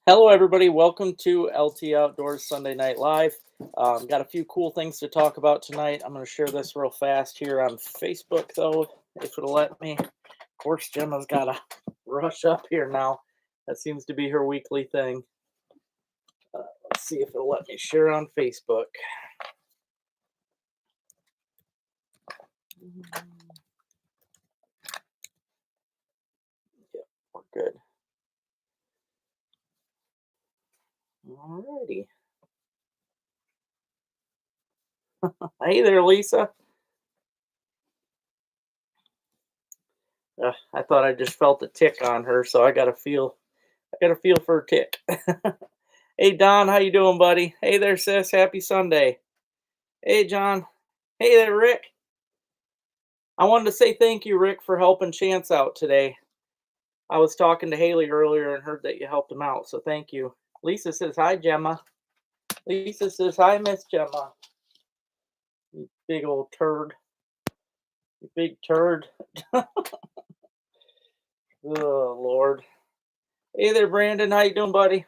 Hello, everybody. Welcome to LT Outdoors Sunday Night Live. Got a few cool things to talk about tonight. I'm going to share this real fast here on Facebook, though, if it'll let me. Of course, Gemma's got to rush up here now. That seems to be her weekly thing. Let's see if it'll let me share on Facebook. Yep, we're good. Alrighty. Hey there, Lisa. I thought I just felt a tick on her, so I got to feel. I got to feel for a tick. Hey Don, how you doing, buddy? Hey there, sis. Happy Sunday. Hey John. Hey there, Rick. I wanted to say thank you, Rick, for helping Chance out today. I was talking to Haley earlier and heard that you helped him out, so thank you. Lisa says hi, Gemma. Lisa says hi, Miss Gemma. You big old turd. You big turd. Oh Lord. Hey there, Brandon. How you doing, buddy?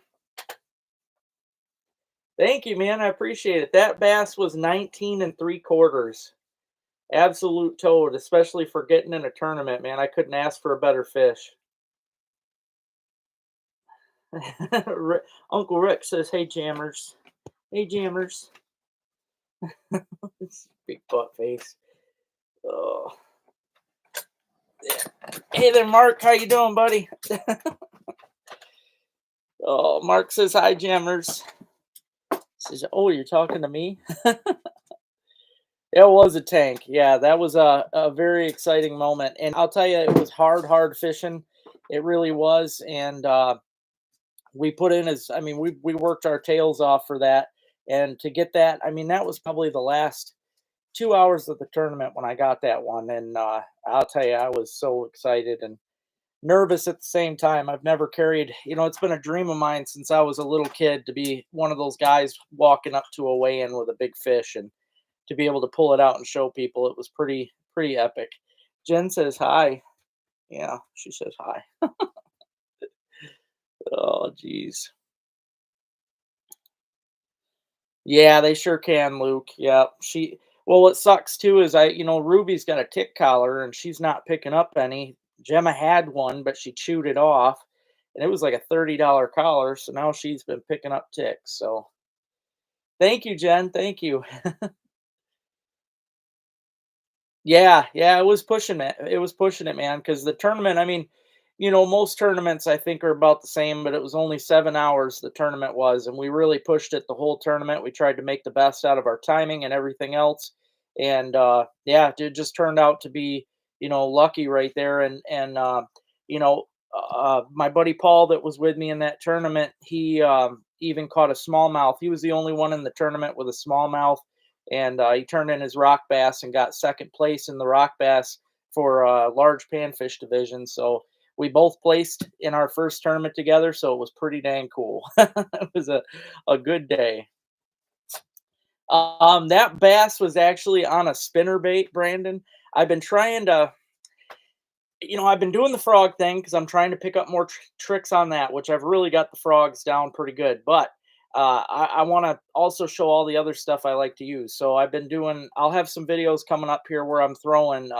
Thank you, man. I appreciate it. That bass was 19 and 3/4. Absolute toad, especially for getting in a tournament, man. I couldn't ask for a better fish. Uncle Rick says, "Hey, jammers. Hey, jammers." Big butt face. Oh, yeah. Hey there, Mark. How you doing, buddy? Oh, Mark says, "Hi, jammers." Says, "Oh, you're talking to me?" It was a tank. Yeah, that was a very exciting moment. And I'll tell you, it was hard fishing. It really was. And we put in as I mean, we worked our tails off for that. And to get that, I mean, that was probably the last 2 hours of the tournament when I got that one. And I'll tell you, I was so excited and nervous at the same time. I've never carried, it's been a dream of mine since I was a little kid to be one of those guys walking up to a weigh-in with a big fish and to be able to pull it out and show people. It was pretty epic. Jen says hi. Yeah, she says hi. Oh, geez. Yeah, they sure can, Luke. Yeah, well, what sucks too is Ruby's got a tick collar and she's not picking up any. Gemma had one, but she chewed it off, and it was like a $30 collar. So now she's been picking up ticks. So thank you, Jen. Thank you. Yeah, yeah, it was pushing it. It was pushing it, man. Because the tournament, I mean, most tournaments I think are about the same, but it was only 7 hours the tournament was, and we really pushed it the whole tournament. We tried to make the best out of our timing and everything else, and yeah, it just turned out to be lucky right there. And you know, my buddy Paul that was with me in that tournament, he even caught a smallmouth. He was the only one in the tournament with a smallmouth, and he turned in his rock bass and got second place in the rock bass for large panfish division. So we both placed in our first tournament together, so it was pretty dang cool. It was a good day. That bass was actually on a spinner bait, Brandon. I've been trying to, I've been doing the frog thing because I'm trying to pick up more tricks on that, which I've really got the frogs down pretty good. But I want to also show all the other stuff I like to use. So I'll have some videos coming up here where I'm throwing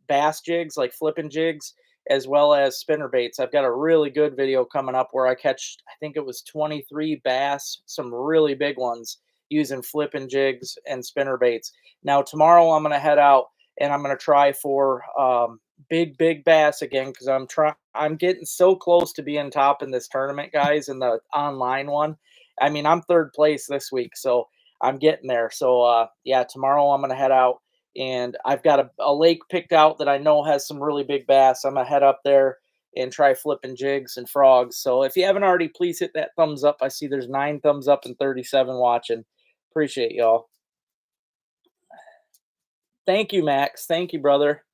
bass jigs, like flipping jigs, as well as spinner baits. I've got a really good video coming up where I catch, I think it was 23 bass, some really big ones, using flipping jigs and spinner baits. Now, tomorrow I'm going to head out and I'm going to try for big bass again because I'm getting so close to being top in this tournament, guys, in the online one. I mean, I'm third place this week, so I'm getting there. So yeah, tomorrow I'm gonna head out and I've got a lake picked out that I know has some really big bass. I'm gonna head up there and try flipping jigs and frogs. So if you haven't already, please hit that thumbs up. I see there's 9 thumbs up and 37 watching. Appreciate y'all. Thank you, Max. Thank you, brother.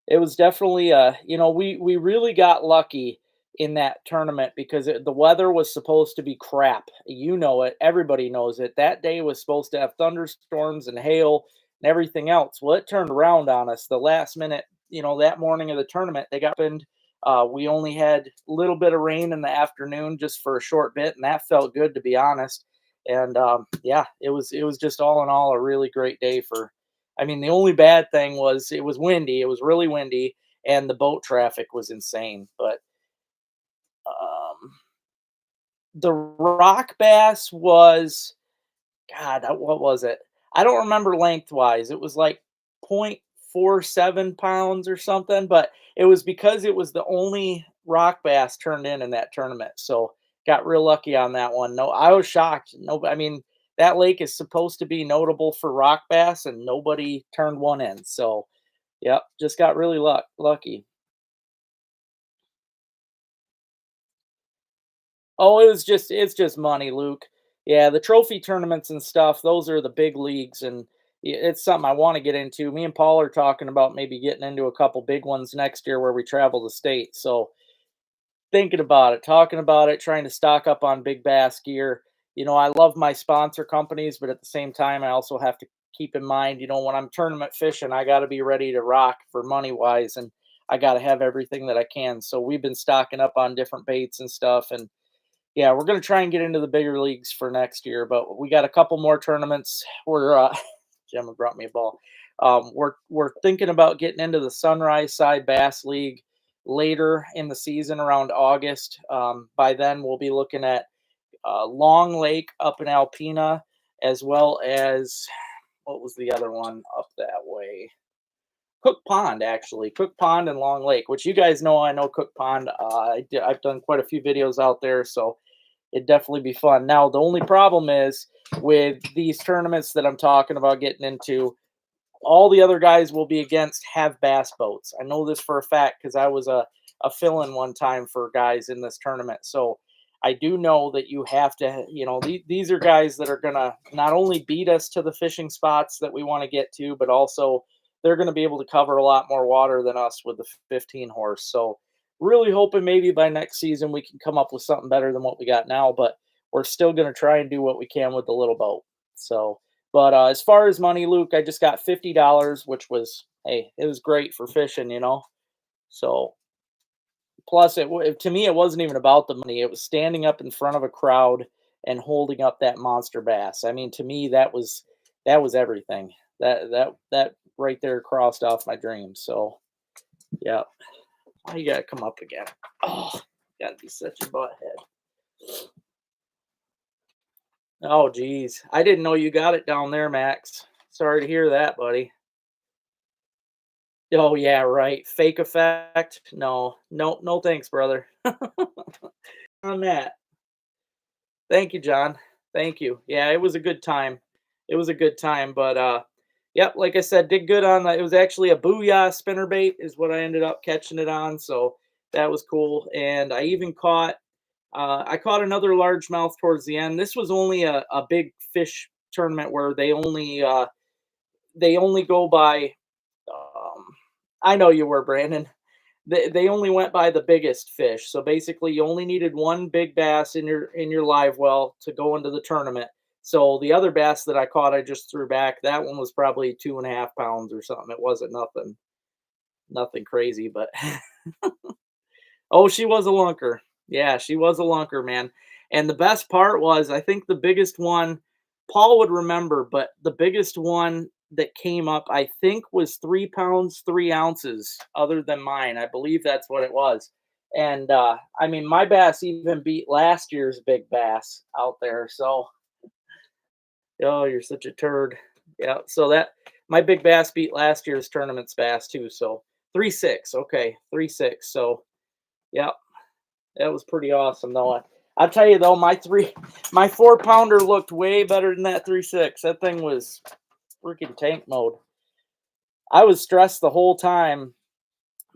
It was definitely, we really got lucky in that tournament because the weather was supposed to be crap. You know it. Everybody knows it. That day was supposed to have thunderstorms and hail and everything else. Well, it turned around on us the last minute. That morning of the tournament, they got wind. We only had a little bit of rain in the afternoon just for a short bit, and that felt good to be honest. And yeah, it was just all in all a really great day for. I mean, the only bad thing was it was windy. It was really windy, and the boat traffic was insane. But um, the rock bass was God, what was it? I don't remember lengthwise. It was like 0.47 pounds or something, but it was because it was the only rock bass turned in that tournament. So got real lucky on that one. No, I was shocked. No, I mean that lake is supposed to be notable for rock bass, and nobody turned one in. So yep, just got really lucky. Oh, it's just money, Luke. Yeah, the trophy tournaments and stuff, those are the big leagues, and it's something I want to get into. Me and Paul are talking about maybe getting into a couple big ones next year where we travel the state. So thinking about it, talking about it, trying to stock up on big bass gear. I love my sponsor companies, but at the same time, I also have to keep in mind, when I'm tournament fishing, I got to be ready to rock for money wise, and I got to have everything that I can. So we've been stocking up on different baits and stuff, and yeah, we're gonna try and get into the bigger leagues for next year, but we got a couple more tournaments. Gemma brought me a ball. We're thinking about getting into the Sunrise Side Bass League later in the season, around August. By then, we'll be looking at Long Lake up in Alpena, as well as what was the other one up that way? Cook Pond, actually. Cook Pond and Long Lake, which you guys know. I know Cook Pond. I've done quite a few videos out there, so it'd definitely be fun. Now, the only problem is with these tournaments that I'm talking about getting into, all the other guys will be against have bass boats. I know this for a fact because I was a fill-in one time for guys in this tournament. So I do know that you have to, these are guys that are going to not only beat us to the fishing spots that we want to get to, but also they're going to be able to cover a lot more water than us with the 15 horse. So really hoping maybe by next season we can come up with something better than what we got now, but we're still going to try and do what we can with the little boat. So, but as far as money, Luke, I just got $50, which was, hey, it was great for fishing. So plus, to me, it wasn't even about the money. It was standing up in front of a crowd and holding up that monster bass. I mean, to me, that was everything. That right there crossed off my dreams. So yeah, why you gotta come up again? Oh, gotta be such a butthead. Oh, geez, I didn't know you got it down there, Max. Sorry to hear that, buddy. Oh yeah, right. Fake effect. No, no, no. Thanks, brother. On that. Thank you, John. Thank you. Yeah, it was a good time. It was a good time, but yep, like I said, did good on the. It was actually a booyah spinnerbait is what I ended up catching it on, so that was cool. And I caught another largemouth towards the end. This was only a big fish tournament where they only go by. Um, I know you were, Brandon. They only went by the biggest fish. So basically, you only needed one big bass in your live well to go into the tournament. So the other bass that I caught, I just threw back. That one was probably 2.5 pounds or something. It wasn't nothing crazy, but oh, she was a lunker. Yeah, she was a lunker, man. And the best part was, I think the biggest one, Paul would remember, but the biggest one that came up, I think, was 3 pounds, 3 ounces, other than mine. I believe that's what it was. And I mean, my bass even beat last year's big bass out there. So, oh, you're such a turd. Yeah. So that my big bass beat last year's tournament's bass too. So 3.6. Okay, 3.6. So yeah, that was pretty awesome, though. I'll tell you though, my 4 pounder looked way better than that 3.6. That thing was freaking tank mode. I was stressed the whole time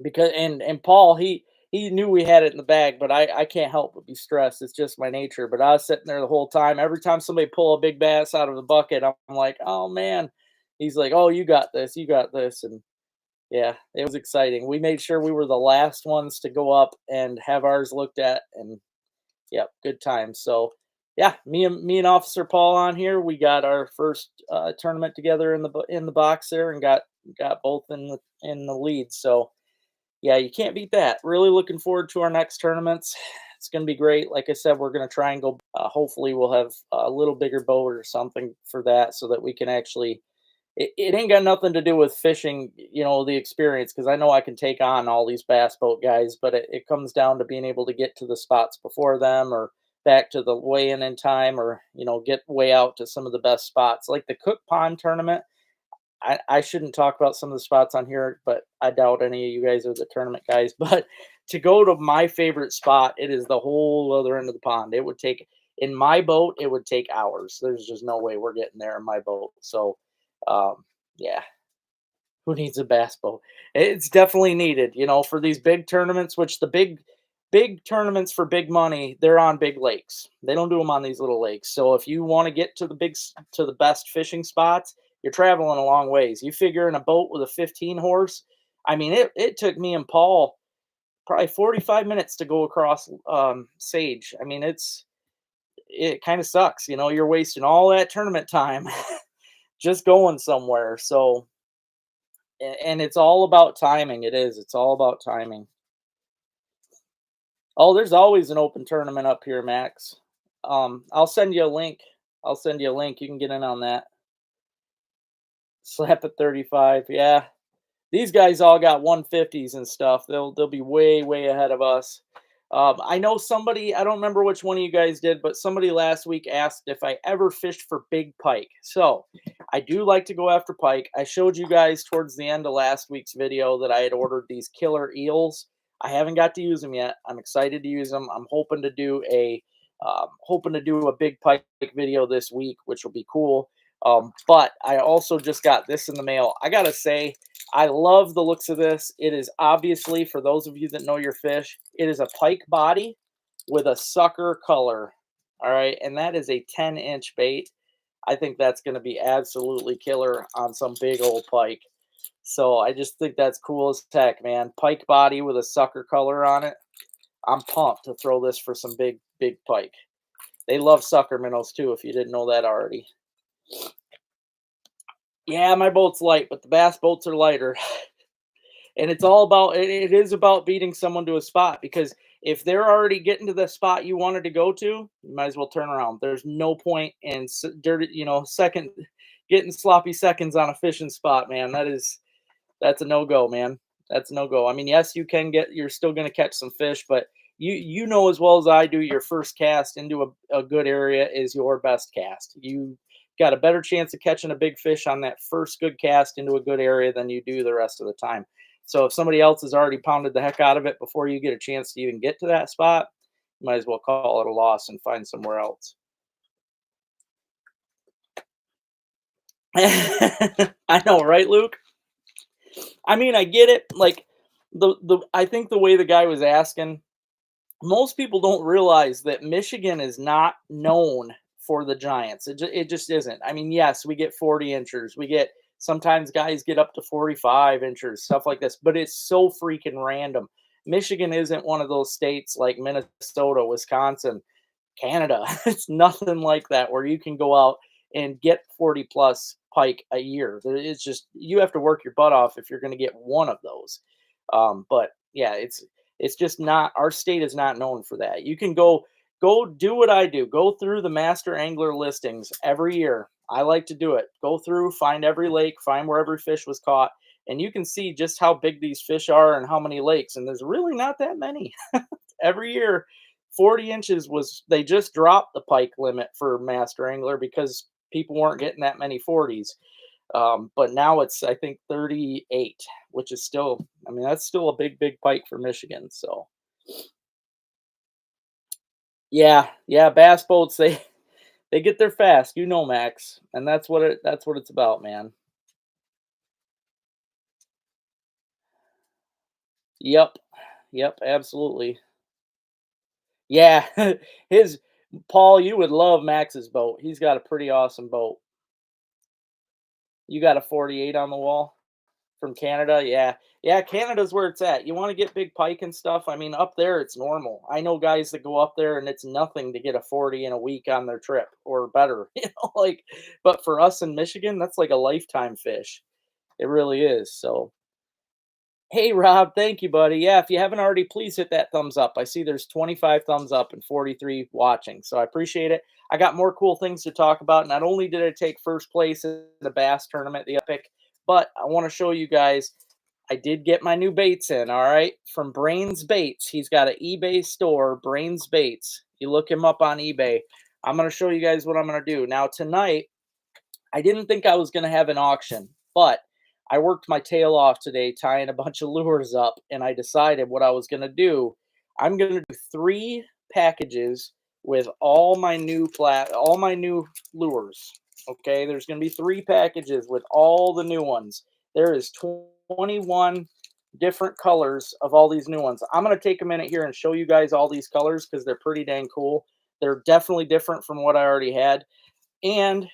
because and Paul he knew we had it in the bag, but I can't help but be stressed. It's just my nature. But I was sitting there the whole time. Every time somebody pull a big bass out of the bucket, I'm like, oh man. He's like, oh, you got this, and yeah, it was exciting. We made sure we were the last ones to go up and have ours looked at, and yep, good times. So, yeah, me and Officer Paul on here, we got our first tournament together in the box there, and got both in the lead. So, Yeah, you can't beat that. Really looking forward to our next tournaments. It's going to be great. Like I said, we're going to try and go. Hopefully, we'll have a little bigger boat or something for that so that we can actually. It ain't got nothing to do with fishing, the experience, because I know I can take on all these bass boat guys, but it comes down to being able to get to the spots before them or back to the weigh-in in time or, get way out to some of the best spots. Like the Cook Pond tournament, I shouldn't talk about some of the spots on here, but I doubt any of you guys are the tournament guys. But to go to my favorite spot, it is the whole other end of the pond. It would take in my boat, it would take hours. There's just no way we're getting there in my boat. So, yeah, who needs a bass boat? It's definitely needed, for these big tournaments. Which the big tournaments for big money, they're on big lakes. They don't do them on these little lakes. So if you want to get to to the best fishing spots, you're traveling a long ways. You figure in a boat with a 15 horse, I mean, it took me and Paul probably 45 minutes to go across Sage. I mean, it kind of sucks, you're wasting all that tournament time just going somewhere. So and it's all about timing. It is. It's all about timing. Oh, there's always an open tournament up here, Max. I'll send you a link. I'll send you a link. You can get in on that. Slap at 35. Yeah. These guys all got 150s and stuff. They'll be way ahead of us. I know somebody, I don't remember which one of you guys did, but somebody last week asked if I ever fished for big pike. So I do like to go after pike. I showed you guys towards the end of last week's video that I had ordered these killer eels. I haven't got to use them yet. I'm excited to use them. I'm hoping to do a big pike video this week, which will be cool. But I also just got this in the mail. I gotta say, I love the looks of this. It is obviously, for those of you that know your fish, it is a pike body with a sucker color. All right, and that is a 10-inch bait. I think that's going to be absolutely killer on some big old pike. So I just think that's cool as heck, man. Pike body with a sucker color on it. I'm pumped to throw this for some big pike. They love sucker minnows too, if you didn't know that already. Yeah, my boat's light, but the bass boats are lighter. And it's all about it is about beating someone to a spot, because if they're already getting to the spot you wanted to go to, you might as well turn around. There's no point in dirty, second getting sloppy seconds on a fishing spot, man. That's a no go, man. That's no go. I mean, yes, you're still going to catch some fish, but you know as well as I do, your first cast into a good area is your best cast. You got a better chance of catching a big fish on that first good cast into a good area than you do the rest of the time. So if somebody else has already pounded the heck out of it before you get a chance to even get to that spot, you might as well call it a loss and find somewhere else. I know, right, Luke? I mean, I get it. Like the I think the way the guy was asking, most people don't realize that Michigan is not known for the giants. It just isn't. I mean, yes, we get 40 inchers. We get sometimes guys get up to 45 inchers, stuff like this, but it's so freaking random. Michigan isn't one of those states like Minnesota, Wisconsin, Canada. It's nothing like that where you can go out and get 40 plus pike a year. It's just you have to work your butt off if you're going to get one of those. But yeah, it's just not, our state is not known for that. You can go do what I do. Go through the master angler listings every year. I like to do it. Go through, find every lake, find where every fish was caught, and you can see just how big these fish are and how many lakes. And there's really not that many. Every year 40 inches was, they just dropped the pike limit for master angler because people weren't getting that many 40s. But now it's, I think, 38, which is still, I mean, that's still a big pike for Michigan. So yeah, bass boats, they get there fast, Max, and that's what it's about, man. Yep, yep, absolutely. Yeah, his Paul, you would love Max's boat. He's got a pretty awesome boat. You got a 48 on the wall from Canada? Yeah. Yeah, Canada's where it's at. You wanna get big pike and stuff, I mean, up there, it's normal. I know guys that go up there, and it's nothing to get a 40 in a week on their trip or better, like, but for us in Michigan, that's like a lifetime fish. It really is, so Hey, Rob, thank you, buddy. Yeah, if you haven't already, please hit that thumbs up. I see there's 25 thumbs up and 43 watching, so I appreciate it. I got more cool things to talk about. Not only did I take first place in the bass tournament, the Epic, but I want to show you guys I did get my new baits in, all right, from Brains Baits. He's got an eBay store, Brains Baits. You look him up on eBay. I'm going to show you guys what I'm going to do. Now, tonight, I didn't think I was going to have an auction, but I worked my tail off today tying a bunch of lures up, and I decided what I was going to do. I'm going to do 3 packages with all my new lures. Okay, there's going to be 3 packages with all the new ones. There is 21 different colors of all these new ones. I'm going to take a minute here and show you guys all these colors because they're pretty dang cool. They're definitely different from what I already had. And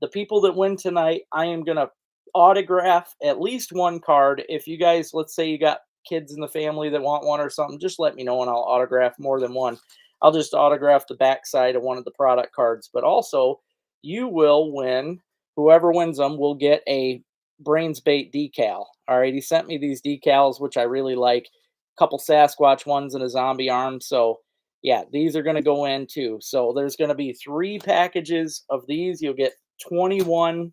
the people that win tonight, I am going to autograph at least one card. If you guys, let's say you got kids in the family that want one or something, just let me know and I'll autograph more than one. I'll just autograph the backside of one of the product cards. But also, you will win. Whoever wins them will get a Brains Bait decal. All right. He sent me these decals, which I really like. A couple Sasquatch ones and a zombie arm. So yeah, these are going to go in too. So there's going to be 3 packages of these. You'll get 21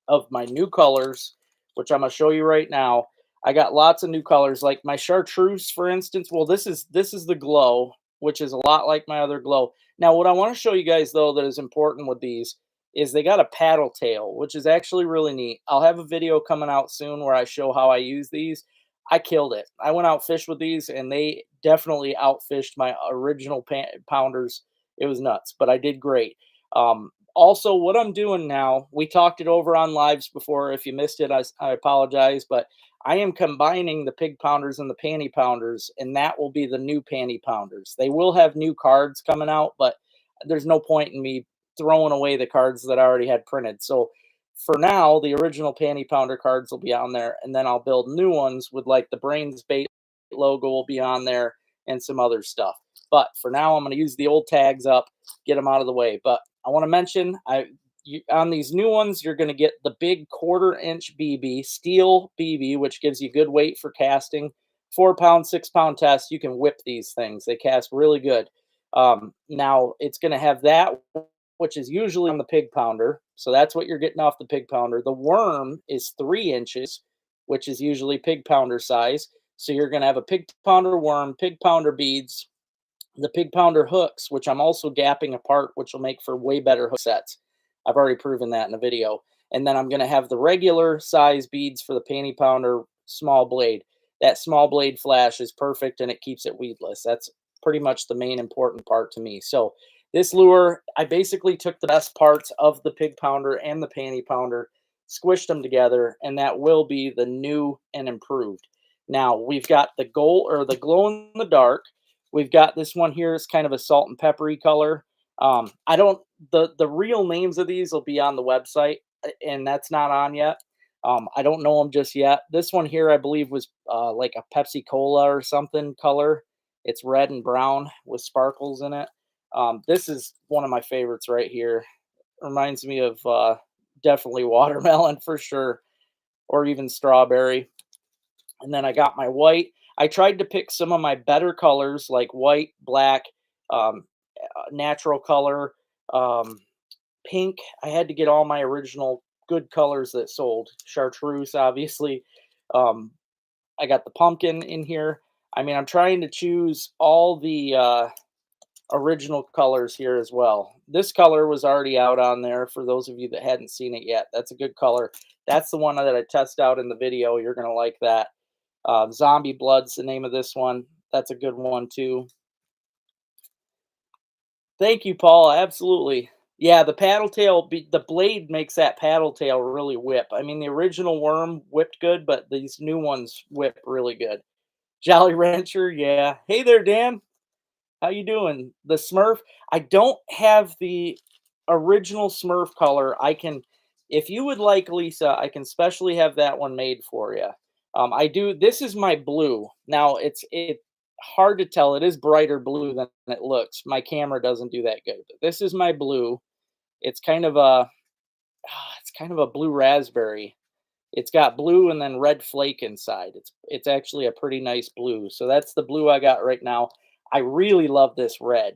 of my new colors, which I'm going to show you right now. I got lots of new colors, like my chartreuse, for instance. Well, this is the glow, which is a lot like my other glow. Now, what I want to show you guys though that is important with these is they got a paddle tail, which is actually really neat. I'll have a video coming out soon where I show how I use these. I killed it. I went out fish with these, and they definitely outfished my original pounders. It was nuts, but I did great. Also, what I'm doing now, we talked it over on lives before. If you missed it, I apologize, but I am combining the pig pounders and the panty pounders, and that will be the new panty pounders. They will have new cards coming out, but there's no point in me throwing away the cards that I already had printed. So for now, the original panty pounder cards will be on there, and then I'll build new ones with like the Brains Bait logo will be on there and some other stuff. But for now, I'm going to use the old tags up, get them out of the way. But I want to mention, on these new ones, you're going to get the big 1/4-inch BB, steel BB, which gives you good weight for casting. 4-pound, 6-pound test, you can whip these things. They cast really good. Now, it's going to have that, which is usually on the pig pounder. So that's what you're getting off the pig pounder. The worm is 3 inches, which is usually pig pounder size. So you're going to have a pig pounder worm, pig pounder beads, the pig pounder hooks, which I'm also gapping apart, which will make for way better hook sets. I've already proven that in a video. And then I'm going to have the regular size beads for the panty pounder small blade. That small blade flash is perfect and it keeps it weedless. That's pretty much the main important part to me. So this lure, I basically took the best parts of the pig pounder and the panty pounder, squished them together, and that will be the new and improved. Now we've got the gold or the glow in the dark. We've got this one here is kind of a salt and peppery color. I don't the real names of these will be on the website, and that's not on yet. I don't know them just yet. This one here, I believe, was like a Pepsi Cola or something color. It's red and brown with sparkles in it. This is one of my favorites right here. Reminds me of definitely watermelon for sure, or even strawberry. And then I got my white. I tried to pick some of my better colors like white, black, natural color, um, pink. I had to get all my original good colors that sold. Chartreuse, obviously. Um, I got the pumpkin in here. I mean, I'm trying to choose all the original colors here as well. This color was already out on there for those of you that hadn't seen it yet. That's a good color. That's the one that I test out in the video. You're going to like that. Zombie Blood's the name of this one. That's a good one too. Thank you, Paul. Absolutely. Yeah, the paddle tail, the blade makes that paddle tail really whip. I mean, the original worm whipped good, but these new ones whip really good. Jolly Rancher, yeah. Hey there, Dan. How you doing? The Smurf. I don't have the original Smurf color. I can, if you would like, Lisa, I can specially have that one made for you. I do. This is my blue. Now it's hard to tell. It is brighter blue than it looks. My camera doesn't do that good. But this is my blue. It's kind of a, it's kind of a blue raspberry. It's got blue and then red flake inside. It's actually a pretty nice blue. So that's the blue I got right now. I really love this red.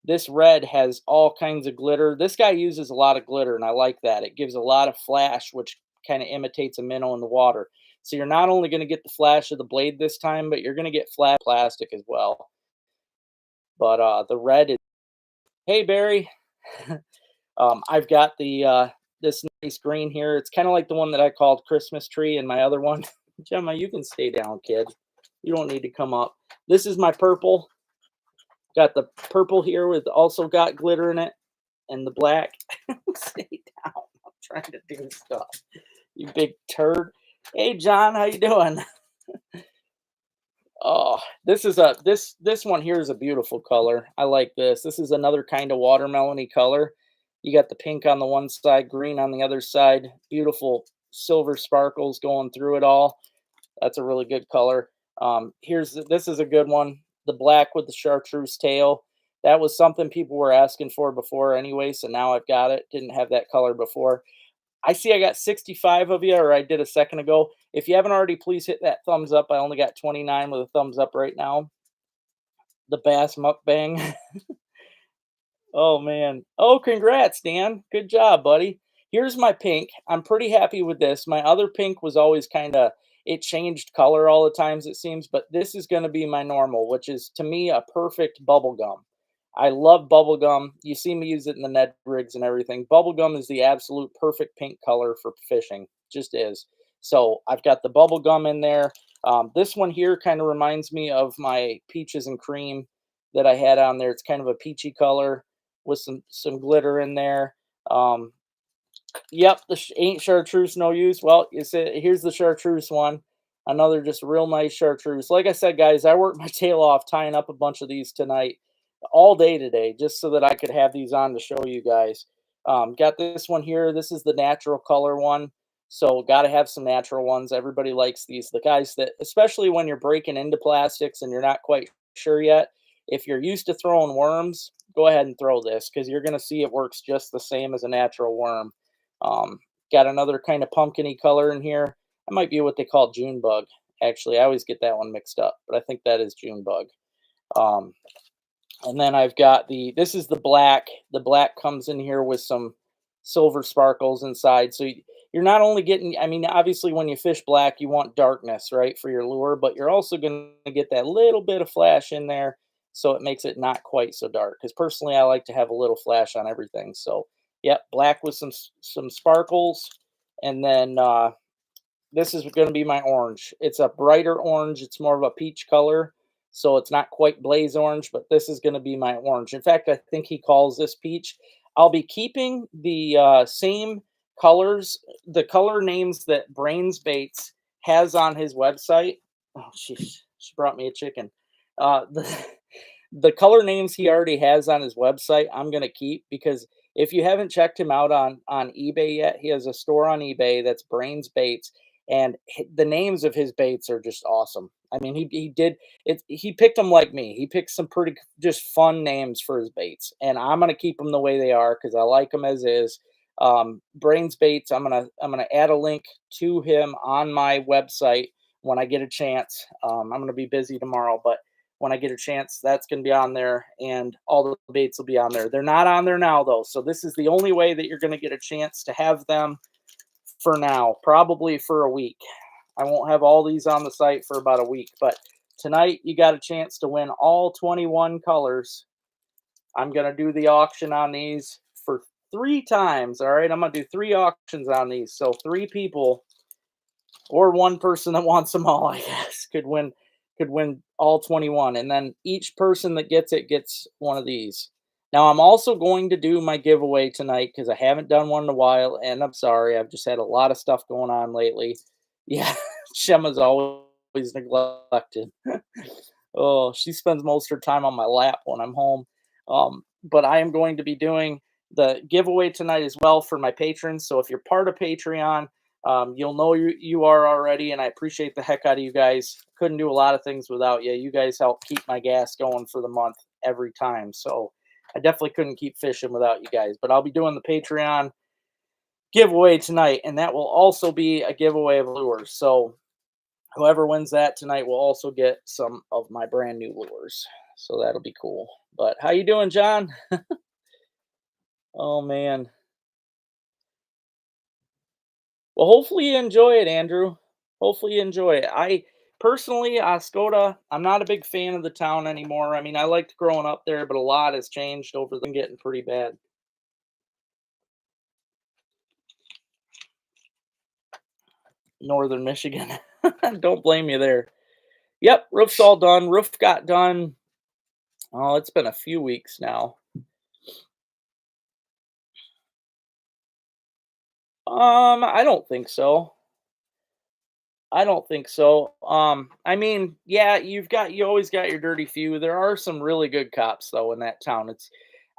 This red has all kinds of glitter. This guy uses a lot of glitter, and I like that. It gives a lot of flash, which kind of imitates a minnow in the water. So you're not only going to get the flash of the blade this time, but you're going to get flat plastic as well. But the red is, hey Barry, I've got the this nice green here. It's kind of like the one that I called Christmas tree and my other one. Gemma, you can stay down, kid. You don't need to come up. This is my purple. Got the purple here with also got glitter in it, and the black. Stay down. I'm trying to do stuff. You big turd. Hey John, how you doing? Oh, this one here is a beautiful color. I like this. This is another kind of watermelony color. You got the pink on the one side, green on the other side. Beautiful silver sparkles going through it all. That's a really good color. This is a good one. The black with the chartreuse tail. That was something people were asking for before anyway, so now I've got it. Didn't have that color before. I see I got 65 of you, or I did a second ago. If you haven't already, please hit that thumbs up. I only got 29 with a thumbs up right now. The Bass Mukbang. Oh, man. Oh, congrats, Dan. Good job, buddy. Here's my pink. I'm pretty happy with this. My other pink was always kind of, it changed color all the times, it seems, but this is going to be my normal, which is to me a perfect bubble gum. I love bubble gum. You see me use it in the Ned rigs and everything. Bubble gum is the absolute perfect pink color for fishing. Just is. So I've got the bubble gum in there. This one here kind of reminds me of my peaches and cream that I had on there. It's kind of a peachy color with some glitter in there. Um, yep, the ain't chartreuse no use. Well, you said here's the chartreuse one. Another just real nice chartreuse. Like I said, guys, I worked my tail off tying up a bunch of these tonight, all day today, just so that I could have these on to show you guys. Got this one here. This is the natural color one. So got to have some natural ones. Everybody likes these. The guys that, especially when you're breaking into plastics and you're not quite sure yet, if you're used to throwing worms, go ahead and throw this because you're going to see it works just the same as a natural worm. Um, got another kind of pumpkiny color in here. That might be what they call June bug. Actually, I always get that one mixed up, but I think that is June bug. Um, and then I've got this is the black. The black comes in here with some silver sparkles inside. So you're not only getting, I mean, obviously when you fish black, you want darkness, right, for your lure, but you're also going to get that little bit of flash in there. So it makes it not quite so dark. Because personally, I like to have a little flash on everything. So, yep, black with some sparkles. And then this is going to be my orange. It's a brighter orange. It's more of a peach color. So it's not quite blaze orange, but this is going to be my orange. In fact, I think he calls this peach. I'll be keeping the same colors, the color names that Brains Baits has on his website. Oh, she brought me a chicken. The, the color names he already has on his website, I'm going to keep because if you haven't checked him out on eBay yet, he has a store on eBay that's Brains Baits, and the names of his baits are just awesome. I mean, he did it. He picked them like me. He picked some pretty just fun names for his baits, and I'm gonna keep them the way they are because I like them as is. Brains Baits. I'm gonna add a link to him on my website when I get a chance. I'm gonna be busy tomorrow, but when I get a chance, that's going to be on there and all the baits will be on there. They're not on there now though. So this is the only way that you're going to get a chance to have them for now, probably for a week. I won't have all these on the site for about a week, but tonight you got a chance to win all 21 colors. I'm going to do the auction on these for 3 times. All right. I'm going to do 3 auctions on these. So 3 people or 1 person that wants them all, I guess, could win all 21, and then each person that gets it gets one of these. Now I'm also going to do my giveaway tonight because I haven't done one in a while, and I'm sorry, I've just had a lot of stuff going on lately. Yeah, Shemma's always neglected. Oh, she spends most of her time on my lap when I'm home. But I am going to be doing the giveaway tonight as well for my patrons. So if you're part of Patreon, you'll know you are already, and I appreciate the heck out of you guys. Couldn't do a lot of things without you. You guys help keep my gas going for the month every time. So I definitely couldn't keep fishing without you guys. But I'll be doing the Patreon giveaway tonight, and that will also be a giveaway of lures. So whoever wins that tonight will also get some of my brand new lures. So that'll be cool. But how you doing, John? Oh man. Well, hopefully you enjoy it, Andrew. Hopefully you enjoy it. I personally, Oscoda, I'm not a big fan of the town anymore. I mean, I liked growing up there, but a lot has changed over the getting pretty bad. Northern Michigan. Don't blame you there. Yep, roof's all done. Roof got done. Oh, it's been a few weeks now. I don't think so. I don't think so. I mean, yeah, you always got your dirty few. There are some really good cops though in that town.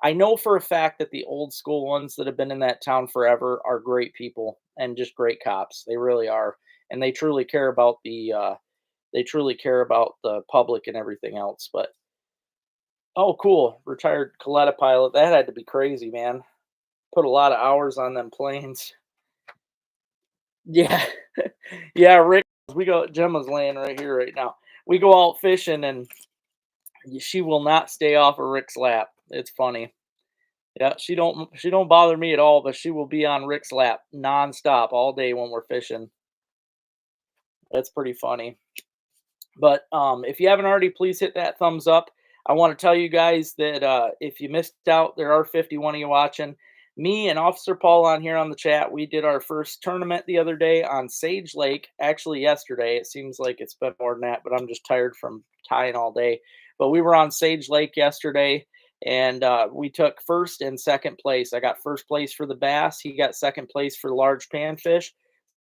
I know for a fact that the old school ones that have been in that town forever are great people and just great cops. They really are. And they truly care about the public and everything else. But oh cool. Retired Coletta pilot. That had to be crazy, man. Put a lot of hours on them planes. Yeah. Yeah, Rick, we go Gemma's laying right here right now. We go out fishing and she will not stay off of Rick's lap. It's funny. Yeah, she don't bother me at all, but she will be on Rick's lap nonstop all day when we're fishing. That's pretty funny. But if you haven't already, please hit that thumbs up. I want to tell you guys that if you missed out, there are 51 of you watching. Me and Officer Paul on here on the chat, we did our first tournament the other day on Sage Lake. Actually, yesterday. It seems like it's been more than that, but I'm just tired from tying all day. But we were on Sage Lake yesterday, and we took first and second place. I got first place for the bass. He got second place for the large panfish.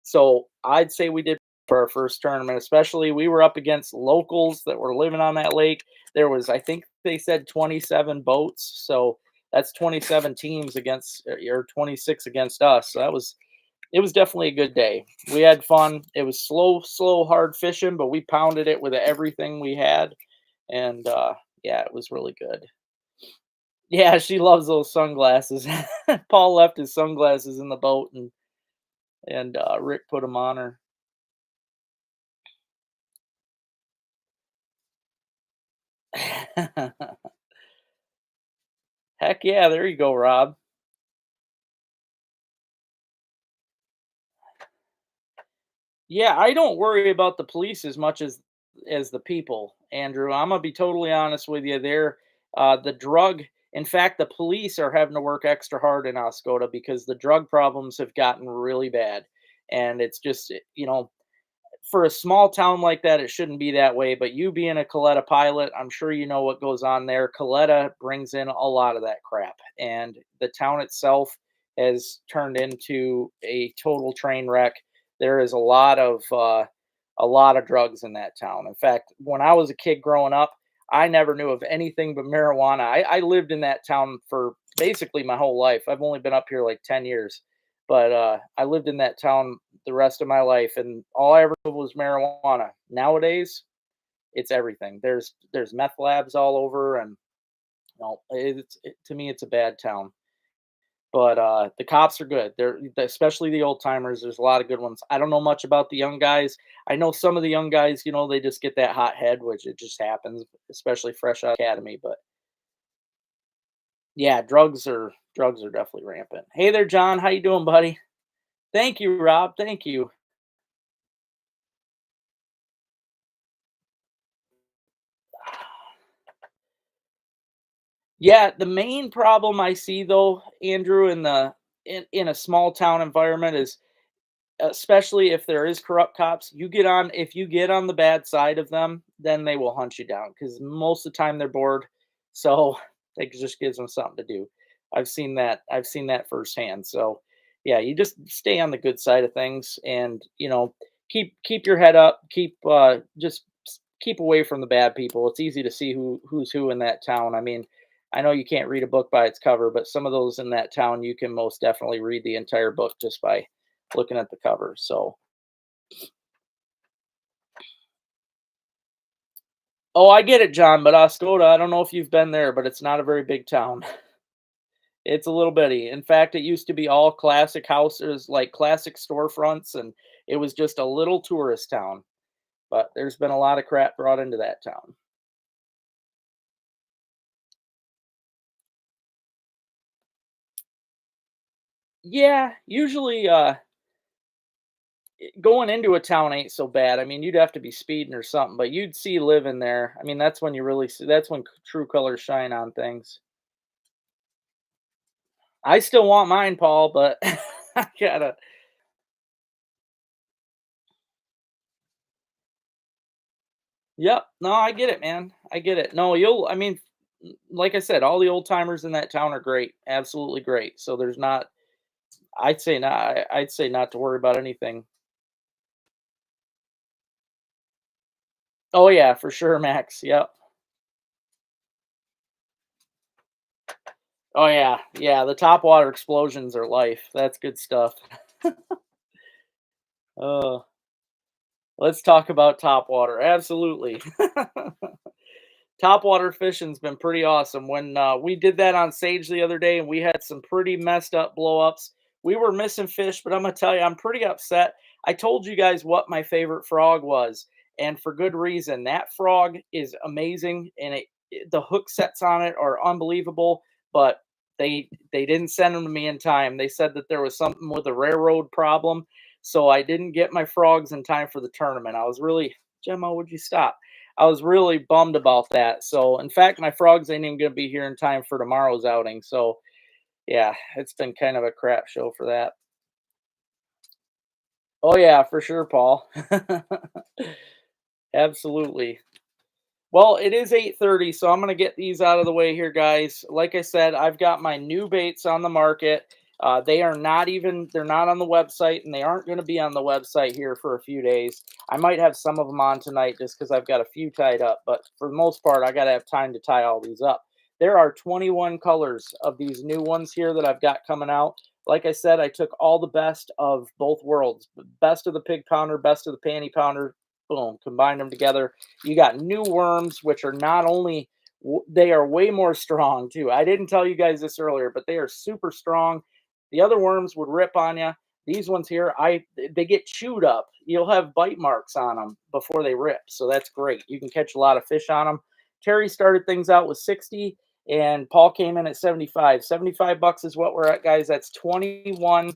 So I'd say we did for our first tournament, especially we were up against locals that were living on that lake. There was, I think they said 27 boats. So that's 27 teams against or 26 against us. So it was definitely a good day. We had fun. It was slow, hard fishing, but we pounded it with everything we had. And yeah, it was really good. Yeah, she loves those sunglasses. Paul left his sunglasses in the boat and Rick put them on her. Heck yeah, there you go, Rob. Yeah, I don't worry about the police as much as the people, Andrew. I'm gonna be totally honest with you. They're the drug. In fact, the police are having to work extra hard in Oscoda because the drug problems have gotten really bad, and it's just for a small town like that, it shouldn't be that way. But you being a Coletta pilot, I'm sure you know what goes on there. Coletta brings in a lot of that crap, and the town itself has turned into a total train wreck. There is a lot of drugs in that town. In fact, when I was a kid growing up, I never knew of anything but marijuana. I lived in that town for basically my whole life. I've only been up here like 10 years, but I lived in that town the rest of my life, and all I ever knew was marijuana. Nowadays, it's everything. There's meth labs all over, and to me, it's a bad town. But the cops are good. They're especially the old timers. There's a lot of good ones. I don't know much about the young guys. I know some of the young guys. They just get that hot head, which it just happens, especially fresh out of academy. But yeah, drugs are definitely rampant. Hey there, John. How you doing, buddy? Thank you, Rob. Thank you. Yeah, the main problem I see though, Andrew, in a small town environment is especially if there is corrupt cops, if you get on the bad side of them, then they will hunt you down because most of the time they're bored. So it just gives them something to do. I've seen that firsthand. So yeah, you just stay on the good side of things and keep your head up, keep away from the bad people. It's easy to see who's who in that town. I mean, I know you can't read a book by its cover, but some of those in that town you can most definitely read the entire book just by looking at the cover. So, oh, I get it, John, but Oscoda, I don't know if you've been there, but it's not a very big town. It's a little bitty. In fact, it used to be all classic houses, like classic storefronts, and it was just a little tourist town. But there's been a lot of crap brought into that town. Yeah, usually going into a town ain't so bad. I mean, you'd have to be speeding or something, but you'd see living there. I mean, that's when you really see that's when true colors shine on things. I still want mine, Paul, but I gotta. Yep. No, I get it, man. I get it. No, you'll. I mean, like I said, all the old timers in that town are great, absolutely great. So there's not. I'd say not. I'd say not to worry about anything. Oh yeah, for sure, Max. Yep. Oh yeah, yeah. The top water explosions are life. That's good stuff. Uh, let's talk about top water. Absolutely. Top water fishing's been pretty awesome. When we did that on Sage the other day, and we had some pretty messed up blowups. We were missing fish, but I'm gonna tell you, I'm pretty upset. I told you guys what my favorite frog was, and for good reason. That frog is amazing, and the hook sets on it are unbelievable. But they didn't send them to me in time. They said that there was something with a railroad problem, so I didn't get my frogs in time for the tournament. I was really, Gemma, would you stop? I was really bummed about that. So, in fact, my frogs ain't even going to be here in time for tomorrow's outing. So, yeah, it's been kind of a crap show for that. Oh yeah, for sure, Paul. Absolutely. Well, it is 8:30, so I'm gonna get these out of the way here, guys. Like I said, I've got my new baits on the market. They are not even they're not on the website, and they aren't going to be on the website here for a few days. I might have some of them on tonight just because I've got a few tied up, but for the most part, I got to have time to tie all these up. There are 21 colors of these new ones here that I've got coming out. Like I said, I took all the best of both worlds, best of the pig pounder, best of the panty pounder, boom, combined them together. You got new worms, which are not only they are way more strong too. I didn't tell you guys this earlier, but they are super strong. The other worms would rip on you. These ones here, they get chewed up. You'll have bite marks on them before they rip, so that's great. You can catch a lot of fish on them. Terry started things out with 60, and Paul came in at 75. 75 bucks is what we're at, guys. That's 21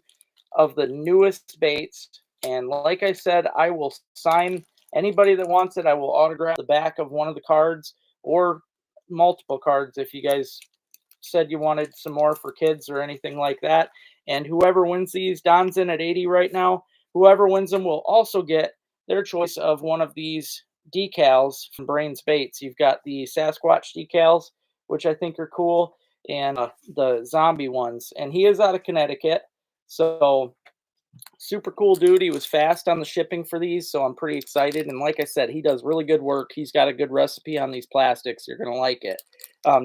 of the newest baits. And like I said, I will sign anybody that wants it. I will autograph the back of one of the cards or multiple cards if you guys said you wanted some more for kids or anything like that. And whoever wins these, Don's in at 80 right now. Whoever wins them will also get their choice of one of these decals from Brains Baits. You've got the Sasquatch decals, which I think are cool, and the zombie ones. And he is out of Connecticut. So super cool dude. He was fast on the shipping for these, so I'm pretty excited. And like I said, he does really good work. He's got a good recipe on these plastics. You're gonna like it.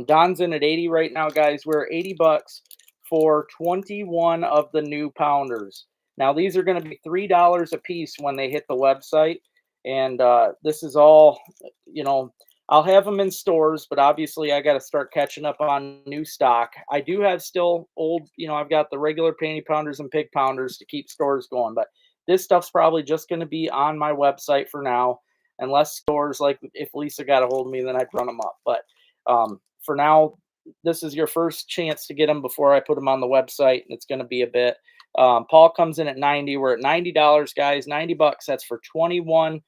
Don's in at 80 right now, guys. We're 80 bucks for 21 of the new pounders. Now these are going to be $3 a piece when they hit the website, and this is all, you know, I'll have them in stores, but obviously I got to start catching up on new stock. I do have still old, I've got the regular panty pounders and pig pounders to keep stores going, but this stuff's probably just going to be on my website for now, unless stores, like if Lisa got a hold of me, then I'd run them up. But for now, this is your first chance to get them before I put them on the website, and it's going to be a bit. Paul comes in at 90. We're at $90, guys. 90 bucks. That's for 21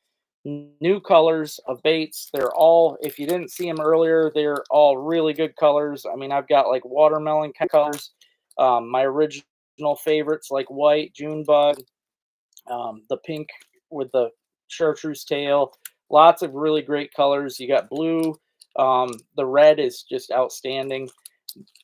new colors of baits. They're all, if you didn't see them earlier, they're all really good colors. I mean, I've got like watermelon colors, my original favorites like white, June bug, the pink with the chartreuse tail. Lots of really great colors. You got blue. The red is just outstanding.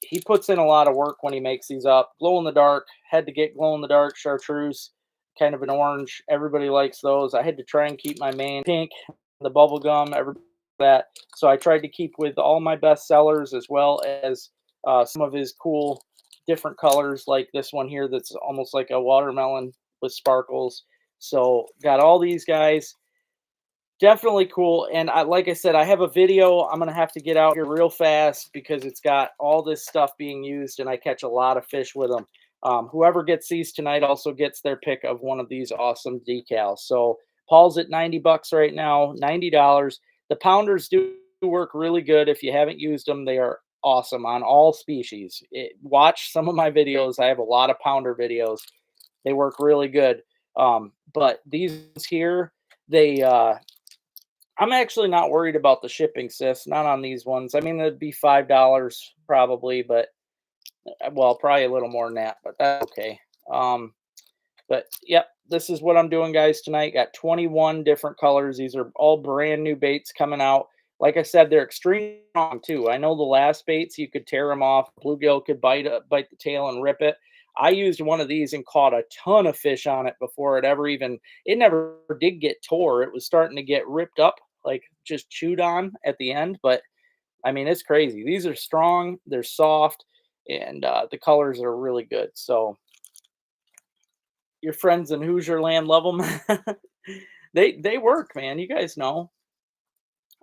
He puts in a lot of work when he makes these up. Glow in the dark. Had to get glow in the dark chartreuse, kind of an orange. Everybody likes those. I had to try and keep my main pink, the bubble gum, everybody that. So I tried to keep with all my best sellers as well as some of his cool different colors, like this one here that's almost like a watermelon with sparkles. So got all these guys. Definitely cool. And like I said, I have a video I'm gonna have to get out here real fast because it's got all this stuff being used, and I catch a lot of fish with them. Whoever gets these tonight also gets their pick of one of these awesome decals. So Paul's at 90 bucks right now, $90. The pounders do work really good. If you haven't used them, they are awesome on all species. Watch some of my videos. I have a lot of pounder videos. They work really good. But these here, they I'm actually not worried about the shipping, sis. Not on these ones. I mean, it'd be $5 probably, but well, probably a little more than that, but that's okay. Um, but yep, this is what I'm doing, guys, tonight. Got 21 different colors. These are all brand new baits coming out. Like I said, they're extremely strong too. I know the last baits you could tear them off. Bluegill could bite the tail and rip it. I used one of these and caught a ton of fish on it before it never did get tore. It was starting to get ripped up, like just chewed on at the end. But I mean, it's crazy. These are strong, they're soft, and the colors are really good. So your friends in Hoosier Land love them. They work, man. You guys know.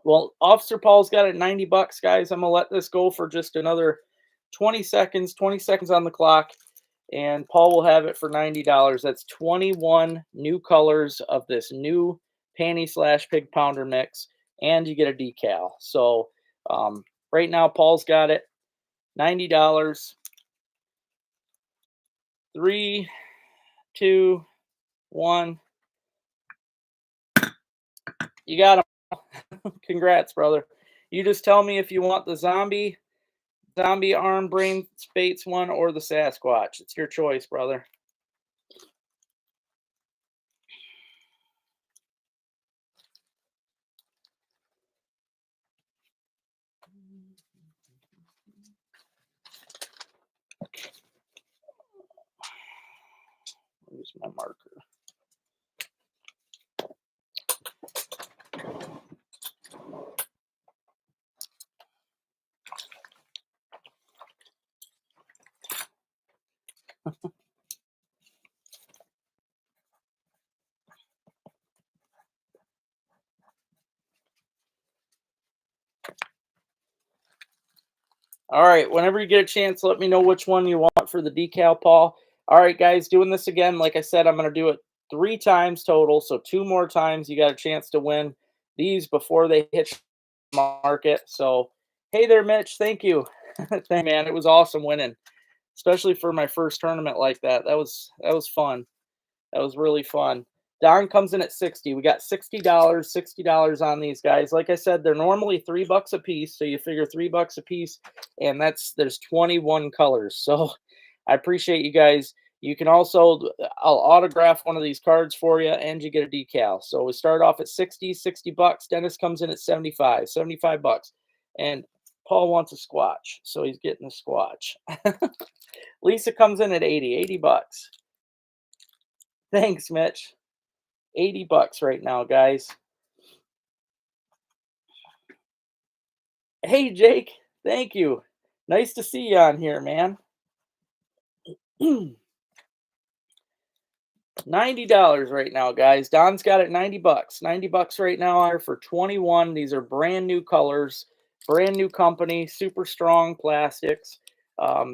Well, Officer Paul's got it 90 bucks, guys. I'm gonna let this go for just another 20 seconds. 20 seconds on the clock, and Paul will have it for $90. That's 21 new colors of this new panty slash pig pounder mix, and you get a decal. So right now, Paul's got it $90. Three, two, one. You got him. Congrats, brother. You just tell me if you want the zombie arm brain spates one or the Sasquatch. It's your choice, brother. Where's my marker? All right, whenever you get a chance, let me know which one you want for the decal, Paul. All right, guys, doing this again. Like I said, I'm going to do it 3 times total. So 2 more times you got a chance to win these before they hit market. So, hey there, Mitch. Thank you. Thank man. It was awesome winning, especially for my first tournament like that. That was fun. That was really fun. Don comes in at 60. We got $60 on these guys. Like I said, they're normally $3 a piece, so you figure $3 a piece, and there's 21 colors. So I appreciate you guys. You can also I'll autograph one of these cards for you, and you get a decal. So we start off at 60 bucks. Dennis comes in at 75 bucks, and Paul wants a squatch, so he's getting a squatch. Lisa comes in at 80 bucks. Thanks, Mitch. 80 bucks right now, guys. Hey, Jake. Thank you. Nice to see you on here, man. $90 right now, guys. Don's got it 90 bucks. 90 bucks right now are for 21. These are brand new colors, brand new company, super strong plastics.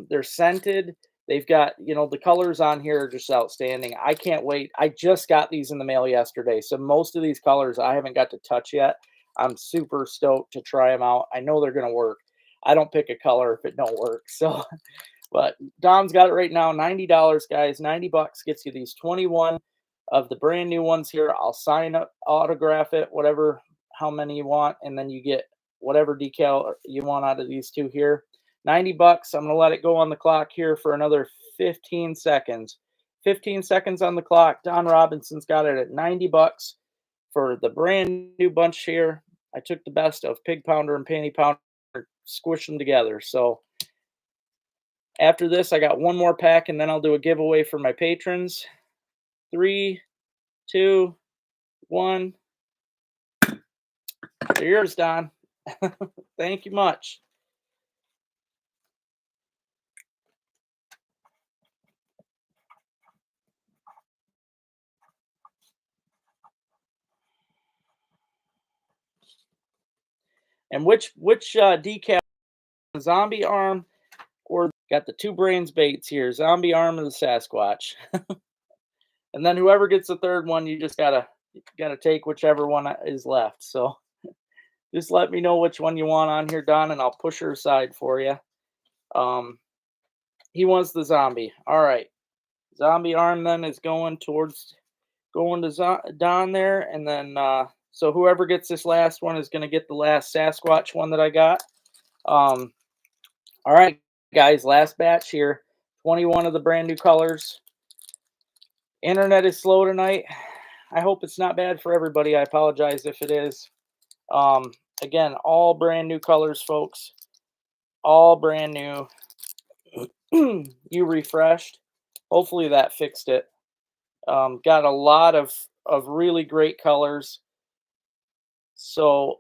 They're scented. They've got, the colors on here are just outstanding. I can't wait. I just got these in the mail yesterday. So most of these colors I haven't got to touch yet. I'm super stoked to try them out. I know they're going to work. I don't pick a color if it don't work. So but Dom's got it right now, $90, guys. 90 bucks gets you these 21 of the brand new ones here. I'll sign up, autograph it, whatever, how many you want, and then you get whatever decal you want out of these two here. 90 bucks. I'm going to let it go on the clock here for another 15 seconds. 15 seconds on the clock. Don Robinson's got it at 90 bucks for the brand new bunch here. I took the best of Pig Pounder and Panty Pounder, squished them together. So after this, I got one more pack, and then I'll do a giveaway for my patrons. 3, 2, 1. They're yours, Don. Thank you much. And which decal, zombie arm or got the two brains baits here, zombie arm of the Sasquatch. And then whoever gets the third one, you just gotta take whichever one is left. So just let me know which one you want on here, Don, and I'll push her aside for you. He wants the zombie. All right, zombie arm then is going to Don there, and then so whoever gets this last one is going to get the last Sasquatch one that I got. All right, guys, last batch here. 21 of the brand new colors. Internet is slow tonight. I hope it's not bad for everybody. I apologize if it is. Again, all brand new colors, folks. All brand new. You refreshed. Hopefully that fixed it. Got a lot of really great colors. So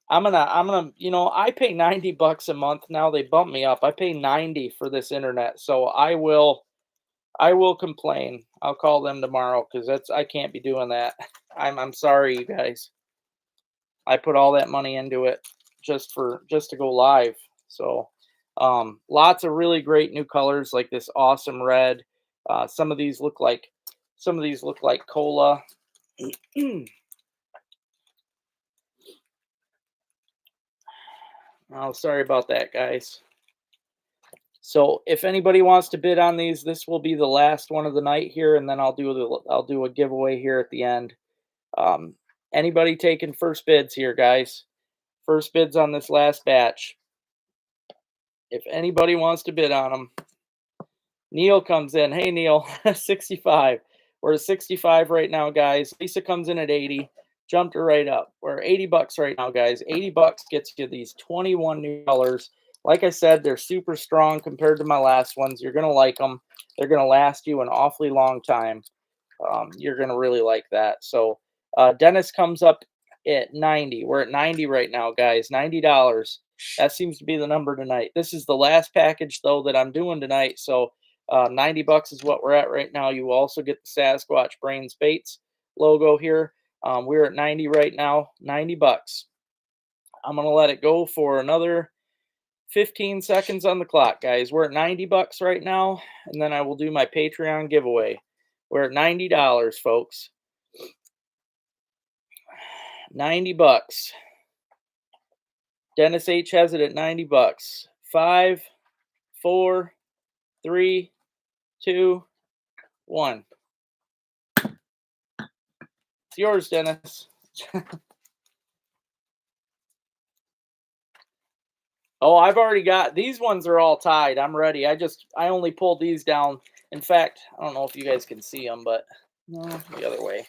I'm gonna, you know, I pay $90 a month now. They bumped me up. I pay 90 for this internet. So I will complain. I'll call them tomorrow because I can't be doing that. I'm sorry, you guys. I put all that money into it just to go live. So lots of really great new colors like this awesome red. Some of these look like cola. Oh, sorry about that, guys. So if anybody wants to bid on these, this will be the last one of the night here, and then I'll do a giveaway here at the end. Anybody taking first bids here, guys? First bids on this last batch. If anybody wants to bid on them, Neil comes in. Hey, Neil, 65. We're at 65 right now, guys. Lisa comes in at 80. Jumped her right up. We're $80 right now, guys. $80 gets you these 21 new colors. Like I said, they're super strong compared to my last ones. You're going to like them. They're going to last you an awfully long time. You're going to really like that. So Dennis comes up at 90. We're at 90 right now, guys. $90. That seems to be the number tonight. This is the last package, though, that I'm doing tonight. So $90 is what we're at right now. You also get the Sasquatch Brains Baits logo here. We're at 90 right now. $90. I'm going to let it go for another 15 seconds on the clock, guys. We're at $90 right now, and then I will do my Patreon giveaway. We're at $90, folks. $90. Dennis H has it at $90. 5, 4, 3, 2, 1. It's yours, Dennis. Oh, I've already got these ones are all tied. I'm ready. I only pulled these down. In fact, I don't know if you guys can see them, but no, the other way.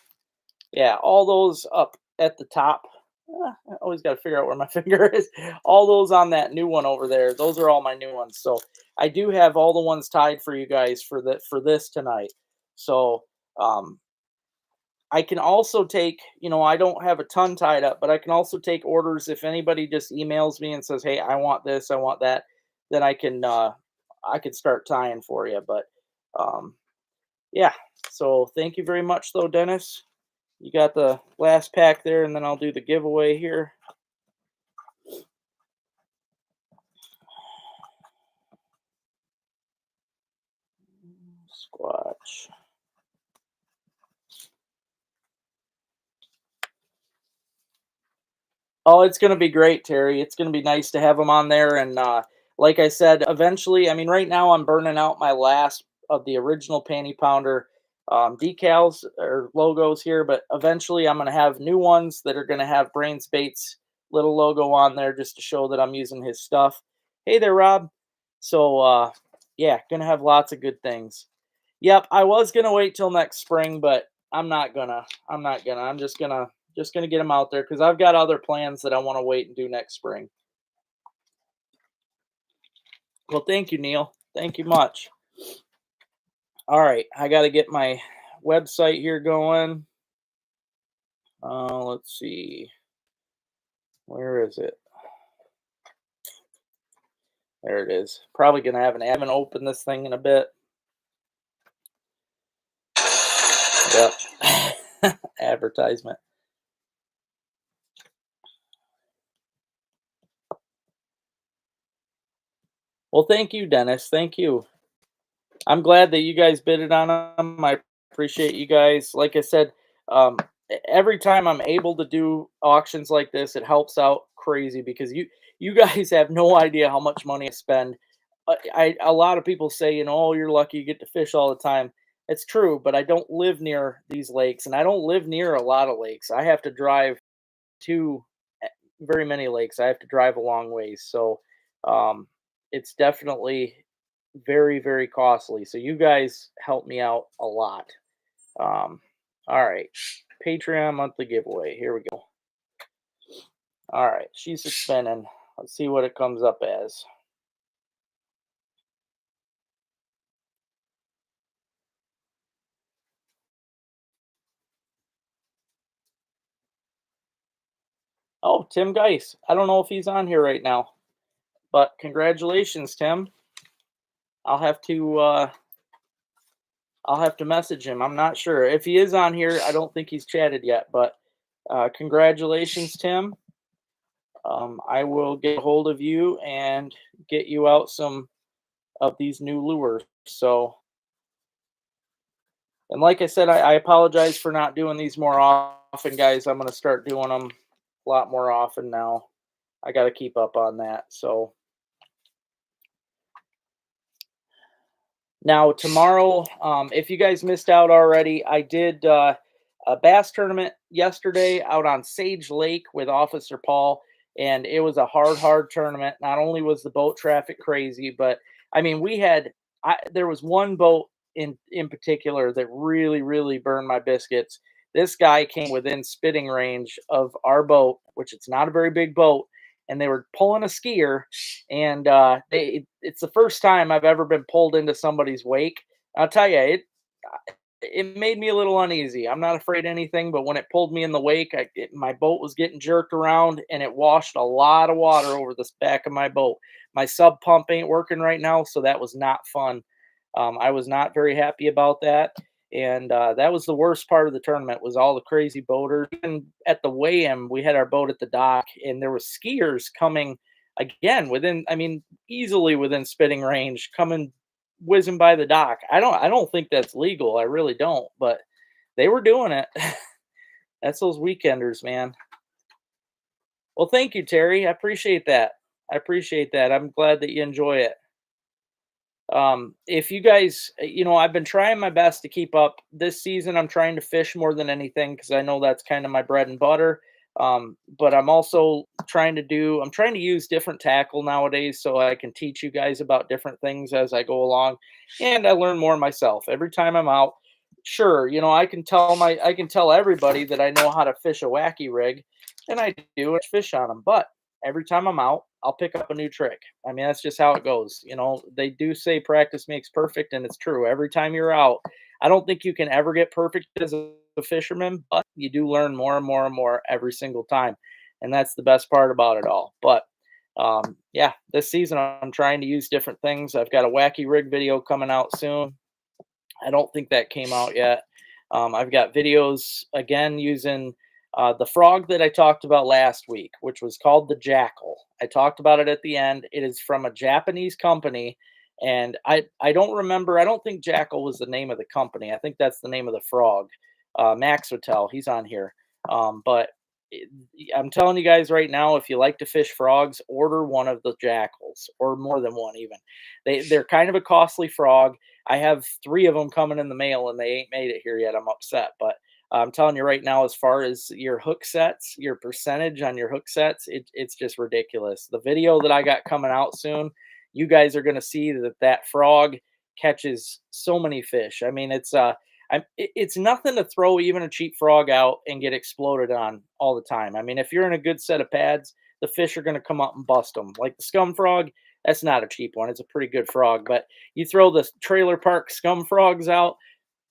Yeah, all those up at the top. I always got to figure out where my finger is. All those on that new one over there. Those are all my new ones. So I do have all the ones tied for you guys for this tonight. So I can also take, you know, I don't have a ton tied up, but I can also take orders if anybody just emails me and says, "Hey, I want this, I want that," then I could start tying for you. But yeah. So thank you very much, though, Dennis. You got the last pack there, and then I'll do the giveaway here. Squatch. Oh, it's going to be great, Terry. It's going to be nice to have them on there. And like I said, eventually, I mean, right now I'm burning out my last of the original Panty Pounder decals or logos here, but eventually I'm going to have new ones that are going to have Brains Baits little logo on there just to show that I'm using his stuff. Hey there, Rob. So, yeah, going to have lots of good things. Yep, I was going to wait till next spring, but I'm not gonna. I'm just gonna get them out there because I've got other plans that I want to wait and do next spring. Well, thank you, Neil. Thank you much. All right, I got to get my website here going. Let's see. Where is it? There it is. Probably gonna have an admin open this thing in a bit. Yep. Advertisement. Well, thank you, Dennis. Thank you. I'm glad that you guys bid it on them. I appreciate you guys. Like I said, um, every time I'm able to do auctions like this, it helps out crazy because you guys have no idea how much money I spend. A lot of people say, oh, you're lucky you get to fish all the time. It's true, but I don't live near these lakes, and I don't live near a lot of lakes. I have to drive to very many lakes. I have to drive a long ways, so um, it's definitely very, very costly. So you guys help me out a lot. Um, all right, Patreon monthly giveaway. Here we go. All right, she's spinning. Let's see what it comes up as. Oh, Tim Geis. I don't know if he's on here right now, but congratulations, Tim. I'll have to uh, I'll have to message him. I'm not sure if he is on here. I don't think he's chatted yet, but congratulations, Tim. I will get a hold of you and get you out some of these new lures. So, and like I said, I apologize for not doing these more often, guys. I'm going to start doing them a lot more often now. I got to keep up on that. So, now tomorrow, if you guys missed out already, I did a bass tournament yesterday out on Sage Lake with Officer Paul, and it was a hard tournament. Not only was the boat traffic crazy, but I mean there was one boat in particular that really burned my biscuits. This guy came within spitting range of our boat, which it's not a very big boat, and they were pulling a skier, and it's the first time I've ever been pulled into somebody's wake. I'll tell you, it made me a little uneasy. I'm not afraid of anything, but when it pulled me in the wake, my boat was getting jerked around, and it washed a lot of water over the back of my boat. My sub pump ain't working right now, so that was not fun. I was not very happy about that, and that was the worst part of the tournament was all the crazy boaters. And at the weigh-in, we had our boat at the dock, and there was skiers coming again within, I mean, easily within spitting range, coming whizzing by the dock. I don't think that's legal. I really don't, but they were doing it. That's those weekenders, man. Well, thank you, Terry. I appreciate that. I appreciate that. I'm glad that you enjoy it. If you guys, I've been trying my best to keep up this season. I'm trying to fish more than anything because I know that's kind of my bread and butter. But I'm also I'm trying to use different tackle nowadays so I can teach you guys about different things as I go along, and I learn more myself every time I'm out. Sure, I can tell everybody that I know how to fish a wacky rig, and I do fish on them. But every time I'm out, I'll pick up a new trick. I mean, that's just how it goes. They do say practice makes perfect, and it's true. Every time you're out, I don't think you can ever get perfect as a fisherman, but you do learn more and more and more every single time. And that's the best part about it all. But yeah, this season I'm trying to use different things. I've got a wacky rig video coming out soon. I don't think that came out yet. I've got videos again using the frog that I talked about last week, which was called the Jackal. I talked about it at the end. It is from a Japanese company, and I don't remember. I don't think Jackal was the name of the company. I think that's the name of the frog. Max Hotel, he's on here. But I'm telling you guys right now, if you like to fish frogs, order one of the Jackals or more than one even. They're kind of a costly frog. I have 3 of them coming in the mail, and they ain't made it here yet. I'm upset, but I'm telling you right now, as far as your hook sets, your percentage on your hook sets, it's just ridiculous. The video that I got coming out soon, you guys are going to see that frog catches so many fish. I mean, it's nothing to throw even a cheap frog out and get exploded on all the time. I mean, if you're in a good set of pads, the fish are going to come up and bust them. Like the scum frog, that's not a cheap one. It's a pretty good frog, but you throw the trailer park scum frogs out,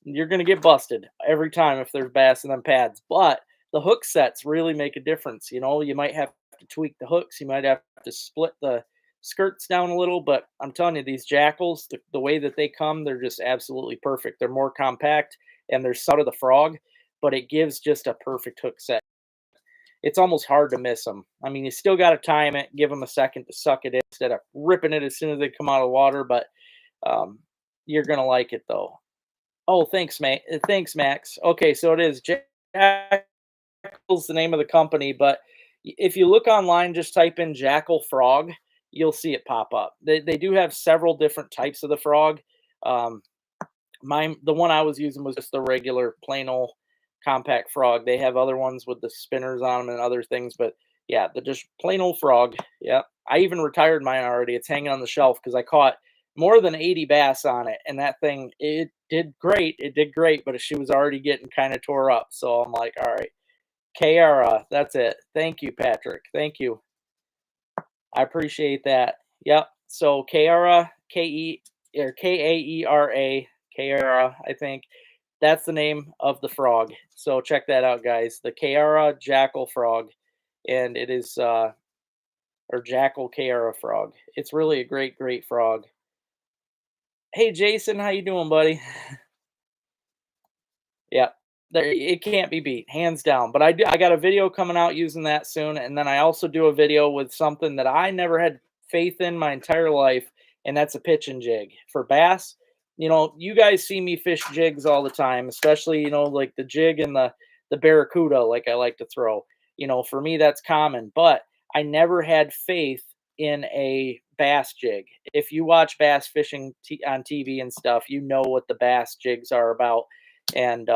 you're going to get busted every time if there's bass in them pads. But the hook sets really make a difference. You might have to tweak the hooks, you might have to split the skirts down a little, but I'm telling you, these jackals, the way that they come, they're just absolutely perfect. They're more compact and they're out of the frog, but it gives just a perfect hook set. it's almost hard to miss them. I mean, you still got to time it, give them a second to suck it in instead of ripping it as soon as they come out of the water. But um, you're gonna like it though. Oh, thanks, mate. Thanks, Max. Okay, so it is Jackal's the name of the company, but if you look online, just type in Jackal Frog, you'll see it pop up. They do have several different types of the frog. Um, the one I was using was just the regular plain old compact frog. They have other ones with the spinners on them and other things, but yeah, the just plain old frog. Yeah, I even retired mine already. It's hanging on the shelf because I caught more than 80 bass on it, and that thing it did great. It did great, but she was already getting kind of tore up. So I'm like, all right, Kiara, that's it. Thank you, Patrick. Thank you. I appreciate that. Yep. So Kiara, Kaera, Kiara, I think that's the name of the frog. So check that out, guys. The Kiara Jackal Frog, and it is or Jackal Kiara Frog. It's really a great, great frog. Hey, Jason, how you doing, buddy? Yeah, there it can't be beat, hands down. But I got a video coming out using that soon, and then I also do a video with something that I never had faith in my entire life, and that's a pitch and jig for bass. You know, you guys see me fish jigs all the time, especially like the jig and the barracuda, like I like to throw. For me that's common, but I never had faith in a bass jig. If you watch bass fishing on TV and stuff, you know what the bass jigs are about, and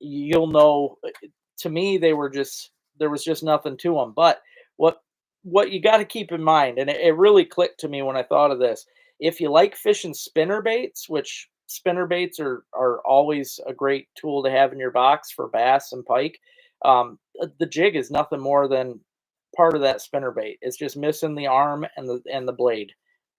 you'll know. To me, they were just there was just nothing to them. But what what you got to keep in mind, and it really clicked to me when I thought of this. If you like fishing spinner baits, which spinner baits are always a great tool to have in your box for bass and pike, the jig is nothing more than part of that spinner bait. It's just missing the arm and the blade.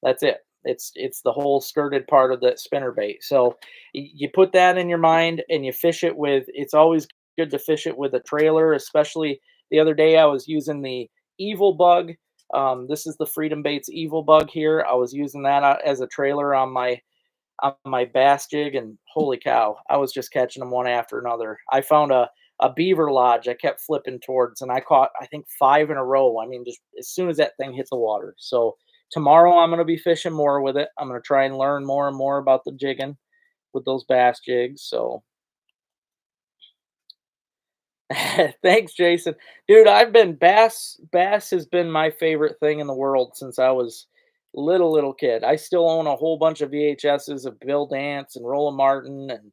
That's it. It's the whole skirted part of the spinner bait. So you put that in your mind and you fish it with. It's always good to fish it with a trailer, especially the other day I was using the Evil Bug. This is the Freedom Baits Evil Bug here. I was using that as a trailer on my bass jig, and holy cow, I was just catching them one after another. I found a beaver lodge I kept flipping towards, and I caught I think 5 in a row. I mean, just as soon as that thing hit the water. So tomorrow I'm going to be fishing more with it. I'm going to try and learn more and more about the jigging with those bass jigs. So thanks, Jason. Dude, I've been bass has been my favorite thing in the world since I was little kid. I still own a whole bunch of VHSs of Bill Dance and Roland Martin, and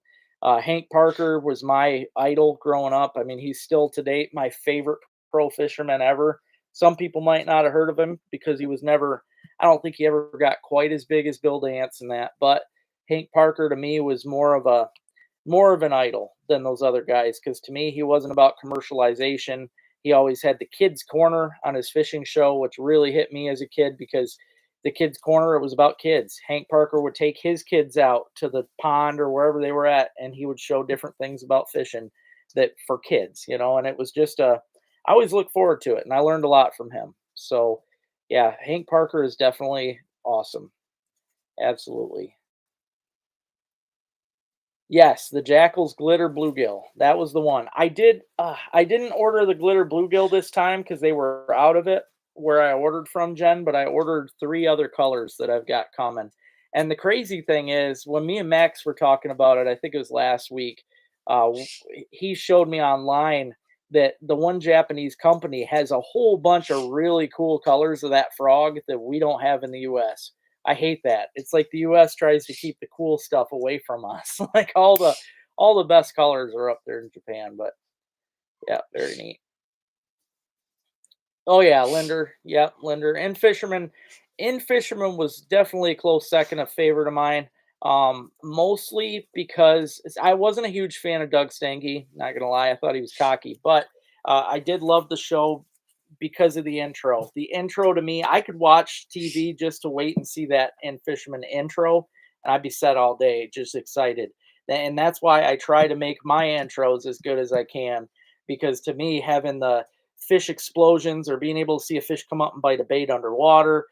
Hank Parker was my idol growing up. I mean, he's still to date my favorite pro fisherman ever. Some people might not have heard of him because he was never I don't think he ever got quite as big as Bill Dance and that, but Hank Parker to me was more of an idol than those other guys because to me he wasn't about commercialization. He always had the kids corner on his fishing show, which really hit me as a kid because the kids corner, it was about kids. Hank Parker would take his kids out to the pond or wherever they were at, and he would show different things about fishing that for kids, and it was just I always look forward to it, and I learned a lot from him. So yeah, Hank Parker is definitely awesome. Absolutely. Yes, the Jackal's glitter bluegill. That was the one. I didn't order the glitter bluegill this time because they were out of it where I ordered from, Jen, but I ordered 3 other colors that I've got coming. And the crazy thing is, when me and Max were talking about it, I think it was last week, he showed me online that the one Japanese company has a whole bunch of really cool colors of that frog that we don't have in the US. I hate that. It's like the US tries to keep the cool stuff away from us. Like all the best colors are up there in Japan, but yeah, very neat. Oh yeah, Linder. Yep, Linder. And Fisherman. In Fisherman was definitely a close second, a favorite of mine. Mostly because I wasn't a huge fan of Doug Stange, not gonna lie. I thought he was cocky, but I did love the show because of the intro. The intro to me, I could watch TV just to wait and see that in Fisherman intro, and I'd be set all day, just excited. And that's why I try to make my intros as good as I can, because to me, having the fish explosions or being able to see a fish come up and bite a bait underwater,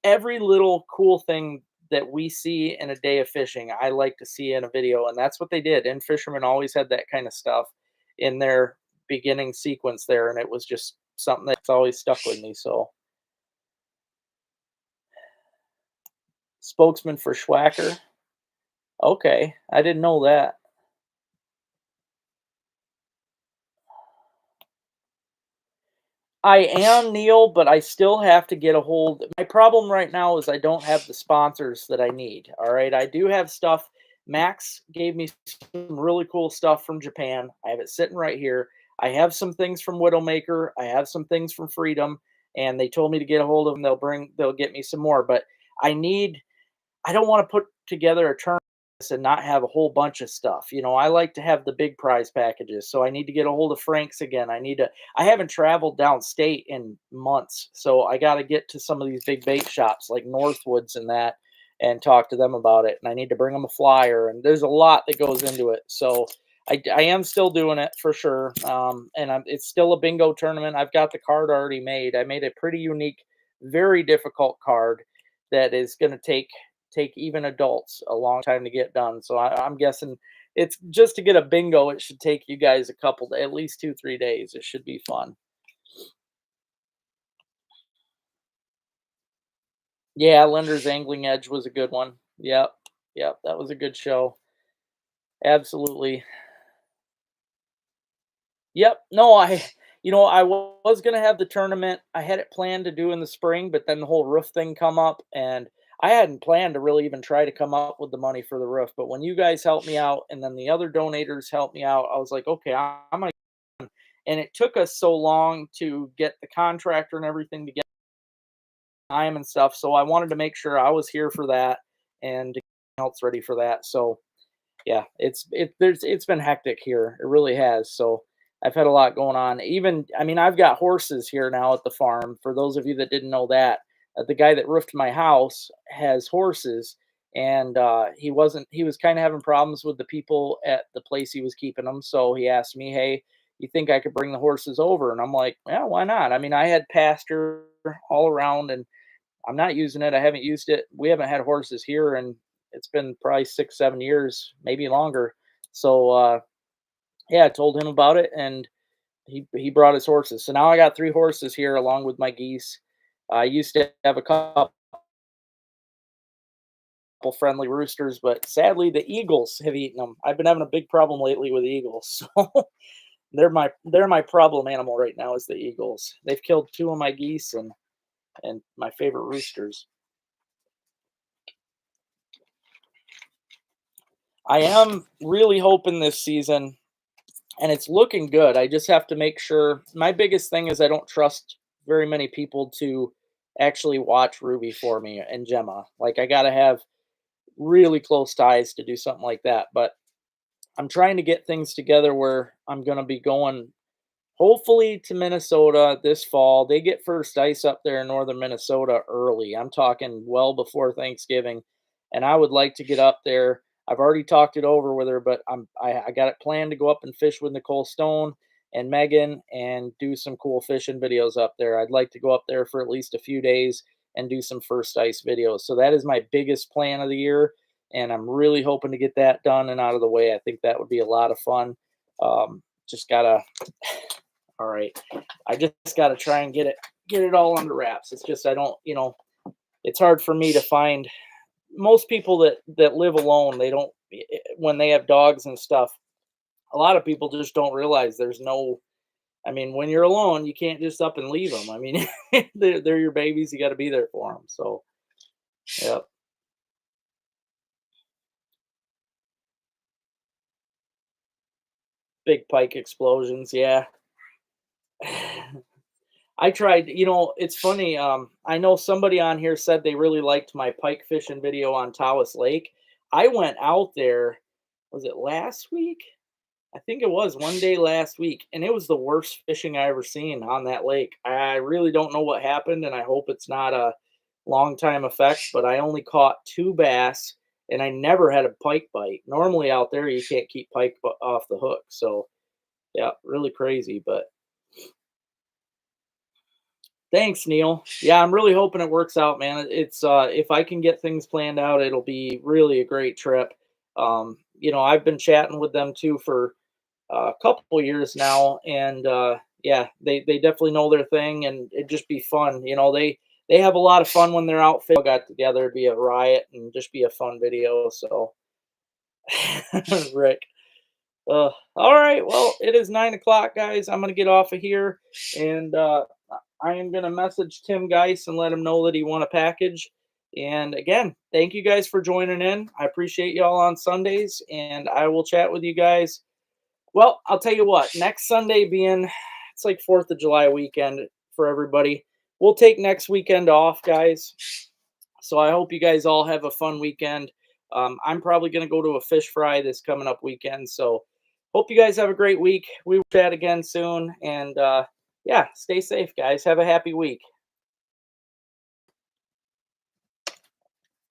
every little cool thing that we see in a day of fishing, I like to see in a video, and that's what they did. And Fisherman always had that kind of stuff in there beginning sequence there, and it was just something that's always stuck with me. So, spokesman for Schwacker. Okay, I didn't know that. I am, Neil, but I still have to get a hold. My problem right now is I don't have the sponsors that I need. All right, I do have stuff. Max gave me some really cool stuff from Japan. I have it sitting right here. I have some things from Widowmaker. I have some things from Freedom, and they told me to get a hold of them. They'll get me some more. But I need I don't want to put together a tournament and not have a whole bunch of stuff. I like to have the big prize packages. So I need to get a hold of Frank's again. I haven't traveled downstate in months. So I got to get to some of these big bait shops like Northwoods and that and talk to them about it. And I need to bring them a flyer. And there's a lot that goes into it. So I am still doing it for sure. It's still a bingo tournament. I've got the card already made. I made a pretty unique, very difficult card that is going to take even adults a long time to get done. So I'm guessing it's just to get a bingo. It should take you guys at least 2-3 days. It should be fun. Yeah, Lender's Angling Edge was a good one. Yep, yep, that was a good show. Absolutely. Yep. No, I was gonna have the tournament. I had it planned to do in the spring, but then the whole roof thing come up, and I hadn't planned to really even try to come up with the money for the roof. But when you guys helped me out, and then the other donators helped me out, I was like, okay, I'm gonna. And it took us so long to get the contractor and everything to get time and stuff. So I wanted to make sure I was here for that and else ready for that. So yeah, it's been hectic here. It really has. So I've had a lot going on. Even I mean, I've got horses here now at the farm. For those of you that didn't know that, the guy that roofed my house has horses, and he was kind of having problems with the people at the place he was keeping them. So he asked me, "Hey, you think I could bring the horses over?" And I'm like, "Yeah, why not?" I mean, I had pasture all around, and I'm not using it. I haven't used it. We haven't had horses here, and it's been probably 6, 7 years, maybe longer. So yeah, I told him about it, and he brought his horses. So now I got 3 horses here along with my geese. I used to have a couple friendly roosters, but sadly the eagles have eaten them. I've been having a big problem lately with eagles. So they're my problem animal right now is the eagles. They've killed 2 of my geese and my favorite roosters. I am really hoping this season, and it's looking good. I just have to make sure. My biggest thing is I don't trust very many people to actually watch Ruby for me and Gemma. Like I got to have really close ties to do something like that. But I'm trying to get things together where I'm going to be going hopefully to Minnesota this fall. They get first ice up there in northern Minnesota early. I'm talking well before Thanksgiving, and I would like to get up there. I've already talked it over with her, but I got it planned to go up and fish with Nicole Stone and Megan and do some cool fishing videos up there. I'd like to go up there for at least a few days and do some first ice videos. So that is my biggest plan of the year, and I'm really hoping to get that done and out of the way. I think that would be a lot of fun. Just gotta all right. I just got to try and get it all under wraps. It's just I don't, it's hard for me to find most people that live alone. They don't when they have dogs and stuff. A lot of people just don't realize there's no. I mean, when you're alone, you can't just up and leave them. I mean, they're your babies. You got to be there for them. So, yeah, big pike explosions. Yeah. I tried, it's funny. I know somebody on here said they really liked my pike fishing video on Tawas Lake. I went out there, was it last week? I think it was one day last week, and it was the worst fishing I ever seen on that lake. I really don't know what happened, and I hope it's not a long time effect, but I only caught 2 bass, and I never had a pike bite. Normally out there, you can't keep pike off the hook. So, yeah, really crazy, but thanks, Neil. Yeah, I'm really hoping it works out, man. It's if I can get things planned out, it'll be really a great trip. I've been chatting with them too for a couple years now, and yeah, they definitely know their thing, and it'd just be fun. You know, they have a lot of fun when they're out. All got together, it'd be a riot and just be a fun video. So, Rick. All right. Well, it is 9 o'clock, guys. I'm gonna get off of here, and I am gonna message Tim Geis and let him know that he won a package. And again, thank you guys for joining in. I appreciate y'all on Sundays, and I will chat with you guys. Well, I'll tell you what. Next Sunday being it's like 4th of July weekend for everybody. We'll take next weekend off, guys. So I hope you guys all have a fun weekend. I'm probably going to go to a fish fry this coming up weekend. So hope you guys have a great week. We will chat again soon. And yeah, stay safe, guys. Have a happy week.